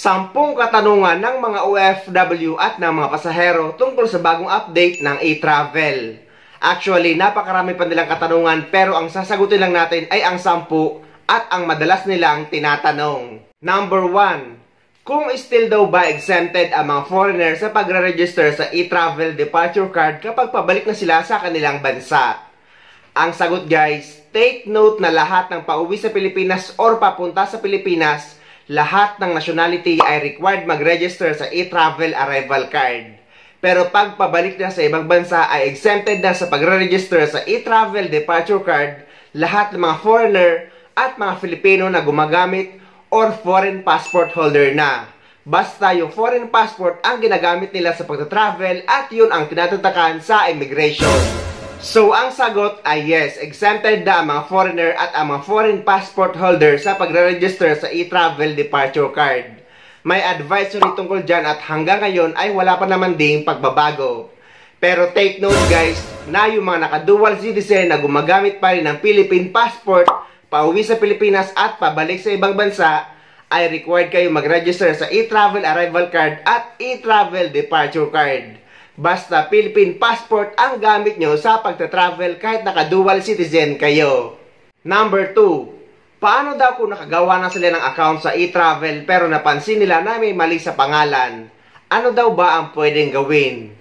10 katanungan ng mga OFW at ng mga pasahero tungkol sa bagong update ng e-travel. Actually, napakarami pa nilang katanungan pero ang sasagutin lang natin ay ang 10 at ang madalas nilang tinatanong. Number 1. Kung still daw ba exempted ang mga foreigner sa pagre-register sa e-travel departure card kapag pabalik na sila sa kanilang bansa? Ang sagot guys, take note na lahat ng pauwi sa Pilipinas or papunta sa Pilipinas, lahat ng nationality ay required mag-register sa e-travel arrival card. Pero pag pabalik na sa ibang bansa ay exempted na sa pagre-register sa e-travel departure card, lahat ng mga foreigner at mga Filipino na gumagamit or foreign passport holder na. Basta yung foreign passport ang ginagamit nila sa pagta-travel at yun ang tinatatakan sa immigration. So, ang sagot ay yes, exempted na ang mga foreigner at ang mga foreign passport holder sa pagre-register sa e-travel departure card. May advisory tungkol dyan at hanggang ngayon ay wala pa naman ding pagbabago. Pero take note guys, na yung mga naka-dual citizen na gumagamit pa rin ng Philippine passport, pauwi sa Pilipinas at pabalik sa ibang bansa, ay required kayo mag-register sa e-travel arrival card at e-travel departure card. Basta Philippine passport ang gamit nyo sa pagta-travel kahit naka-dual citizen kayo. Number 2. Paano daw kung nakagawa na sila ng account sa e-travel pero napansin nila na may mali sa pangalan? Ano daw ba ang pwedeng gawin?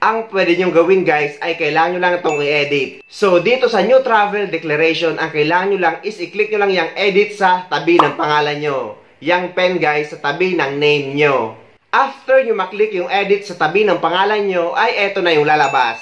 Ang pwede nyong gawin guys ay kailangan nyo lang itong i-edit. So dito sa New Travel Declaration, ang kailangan nyo lang is i-click nyo lang yung edit sa tabi ng pangalan nyo. Yang pen guys sa tabi ng name nyo. After nyo maklik yung edit sa tabi ng pangalan nyo, ay eto na yung lalabas.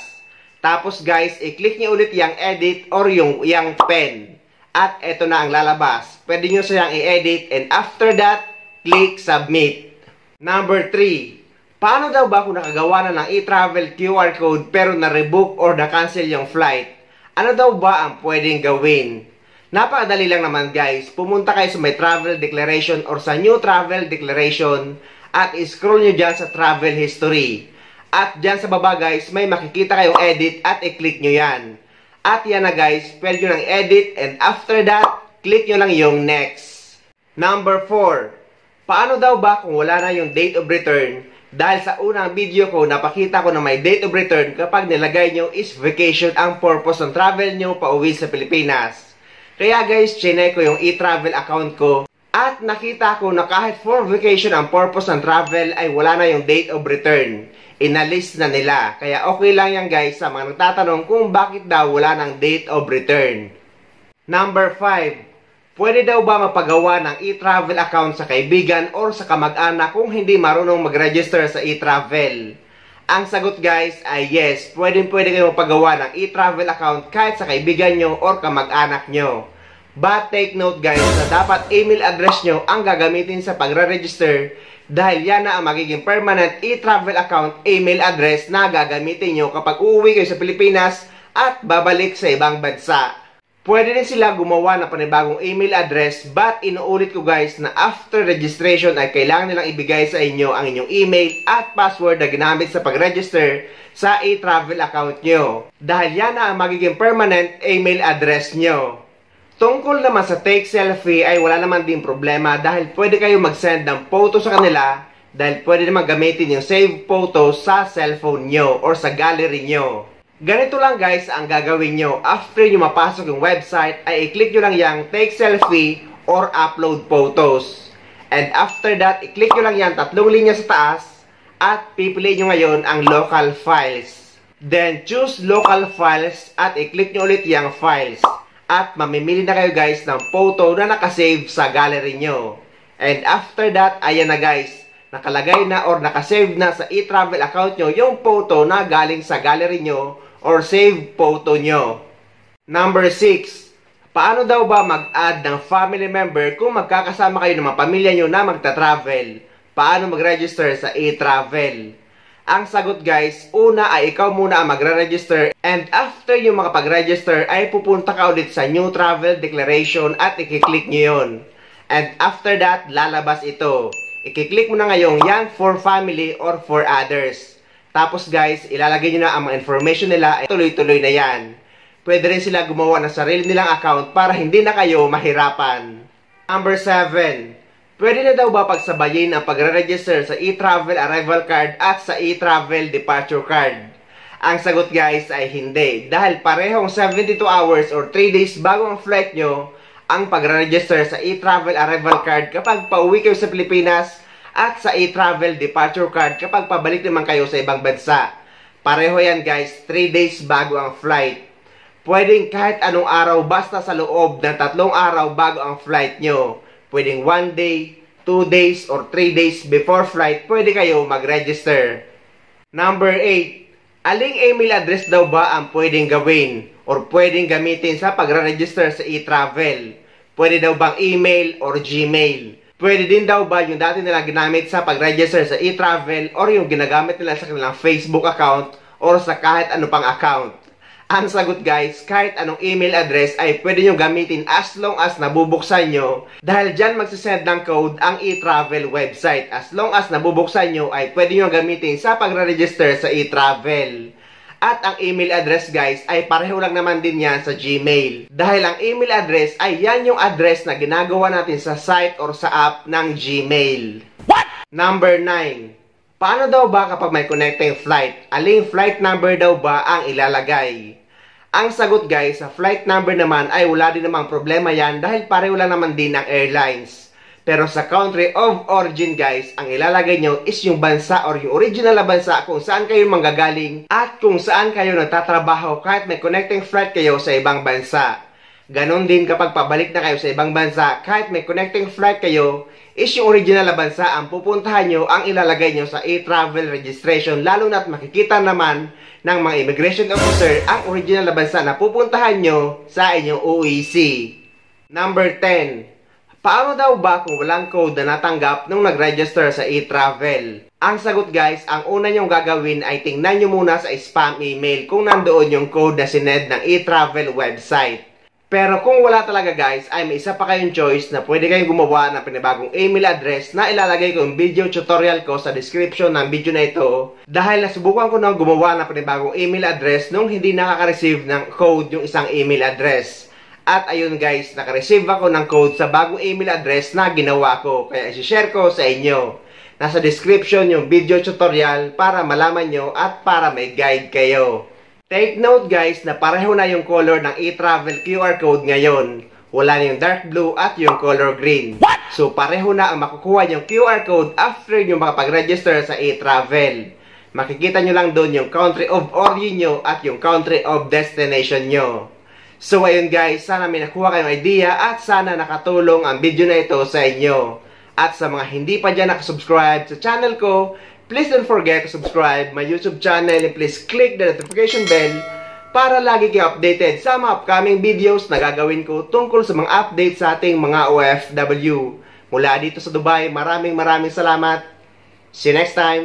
Tapos guys, i-click nyo ulit yung edit or yung pen. At eto na ang lalabas. Pwede nyo siyang i-edit and after that, click submit. Number 3. Paano daw ba kung nakagawa na ng e-travel QR code pero na-rebook or na-cancel yung flight? Ano daw ba ang pwedeng gawin? Napakadali lang naman guys. Pumunta kayo sa may travel declaration or sa new travel declaration at scroll nyo dyan sa travel history. At dyan sa baba guys, may makikita kayong edit at i-click nyo yan. At yan na guys, pwede nyo lang edit and after that, click nyo lang yung next. Number 4. Paano daw ba kung wala na yung date of return? Dahil sa unang video ko, napakita ko na may date of return kapag nilagay nyo is vacation ang purpose ng travel nyo pauwi sa Pilipinas. Kaya guys, chinay ko yung e-travel account ko. At nakita ko na kahit for vacation ang purpose ng travel ay wala na yung date of return. Inalis na nila. Kaya okay lang yan guys sa mga nagtatanong kung bakit daw wala ng date of return. Number 5. Pwede daw ba mapagawa ng e-travel account sa kaibigan or sa kamag-anak kung hindi marunong mag-register sa e-travel? Ang sagot guys ay yes. Pwede kayo mapagawa ng e-travel account kahit sa kaibigan nyo or kamag-anak nyo. But take note guys na dapat email address nyo ang gagamitin sa pagre-register dahil yan na ang magiging permanent e-travel account email address na gagamitin nyo kapag uuwi kayo sa Pilipinas at babalik sa ibang bansa. Pwede din sila gumawa ng panibagong email address but inuulit ko guys na after registration ay kailangan nilang ibigay sa inyo ang inyong email at password na ginamit sa pag-register sa e-travel account nyo. Dahil yan na ang magiging permanent email address nyo. Tungkol naman sa take selfie ay wala naman din problema dahil pwede kayo mag-send ng photo sa kanila dahil pwede naman gamitin yung save photos sa cellphone nyo or sa gallery nyo. Ganito lang guys ang gagawin nyo. After nyo mapasok yung website ay i-click nyo lang yung take selfie or upload photos. And after that, i-click nyo lang yung 3 linya sa taas at pipili nyo ngayon ang local files. Then choose local files at i-click nyo ulit yung files. At mamimili na kayo guys ng photo na nakasave sa gallery nyo. And after that, ayan na guys, nakalagay na or nakasave na sa e-travel account nyo yung photo na galing sa gallery nyo or save photo nyo. Number 6. Paano daw ba mag-add ng family member kung magkakasama kayo ng mga pamilya nyo na magta-travel? Paano mag-register sa e-travel? Ang sagot guys, una ay ikaw muna ang magre-register and after yung makapag-register ay pupunta ka ulit sa New Travel Declaration at i-click nyo yun. And after that, lalabas ito. I-click mo na ngayon yan for family or for others. Tapos guys, ilalagay nyo na ang mga information nila ay tuloy-tuloy na yan. Pwede rin sila gumawa ng sarili nilang account para hindi na kayo mahirapan. Number 7. Pwede na daw ba pagsabayin ang pagre-register sa e-travel arrival card at sa e-travel departure card? Ang sagot guys ay hindi, dahil parehong 72 hours or 3 days bago ang flight nyo ang pagre-register sa e-travel arrival card kapag pauwi kayo sa Pilipinas at sa e-travel departure card kapag pabalik naman kayo sa ibang bansa. Pareho yan guys, 3 days bago ang flight. Pwedeng kahit anong araw basta sa loob ng 3 araw bago ang flight nyo. Pwedeng 1 day, 2 days, or 3 days before flight, pwede kayo mag-register. Number 8. Aling email address daw ba ang pwedeng gawin or pwedeng gamitin sa pagre-register sa e-travel? Pwede daw bang email or Gmail? Pwede din daw ba yung dati nila ginamit sa pag-register sa e-travel or yung ginagamit nila sa kanilang Facebook account or sa kahit ano pang account? Ang sagot guys, kahit anong email address ay pwede nyo gamitin as long as nabubuksan nyo, dahil dyan magsisend ng code ang e-travel website. As long as nabubuksan nyo ay pwede nyo gamitin sa pagre-register sa e-travel. At ang email address guys ay pareho lang naman din yan sa Gmail, dahil ang email address ay yan yung address na ginagawa natin sa site or sa app ng Gmail. What? Number 9. Paano daw ba kapag may connecting flight? Aling flight number daw ba ang ilalagay? Ang sagot guys, sa flight number naman ay wala din namang problema yan dahil pareho lang naman din ng airlines. Pero sa country of origin guys, ang ilalagay nyo is yung bansa or yung original na bansa kung saan kayo manggagaling at kung saan kayo nagtatrabaho kahit may connecting flight kayo sa ibang bansa. Ganon din kapag pabalik na kayo sa ibang bansa, kahit may connecting flight kayo, is yung original na bansa ang pupuntahan nyo, ang ilalagay nyo sa e-travel registration, lalo na't makikita naman ng mga immigration officer ang original na bansa na pupuntahan nyo sa inyong OEC. Number 10. Paano daw ba kung walang code na natanggap nung nag-register sa e-travel? Ang sagot guys, ang una nyong gagawin ay tingnan nyo muna sa spam email kung nandoon yung code na sinend ng e-travel website. Pero kung wala talaga guys, ay may isa pa kayong choice na pwede kayong gumawa ng panibagong email address na ilalagay ko yung video tutorial ko sa description ng video na ito. Dahil nasubukan ko na gumawa ng panibagong email address nung hindi nakaka-receive ng code yung isang email address. At ayun guys, naka-receive ako ng code sa bagong email address na ginawa ko. Kaya isi-share ko sa inyo. Nasa description yung video tutorial para malaman nyo at para may guide kayo. Take note guys na pareho na yung color ng e-travel QR code ngayon. Wala na yung dark blue at yung color green. What? So pareho na ang makukuha yung QR code after nyo makapag-register sa e-travel. Makikita nyo lang doon yung country of origin nyo at yung country of destination nyo. So ayun guys, sana may nakuha kayong idea at sana nakatulong ang video na ito sa inyo. At sa mga hindi pa dyan nakasubscribe sa channel ko, please don't forget to subscribe my YouTube channel and please click the notification bell para lagi kayo updated sa mga upcoming videos na gagawin ko tungkol sa mga updates sa ating mga OFW. Mula dito sa Dubai, maraming salamat. See you next time.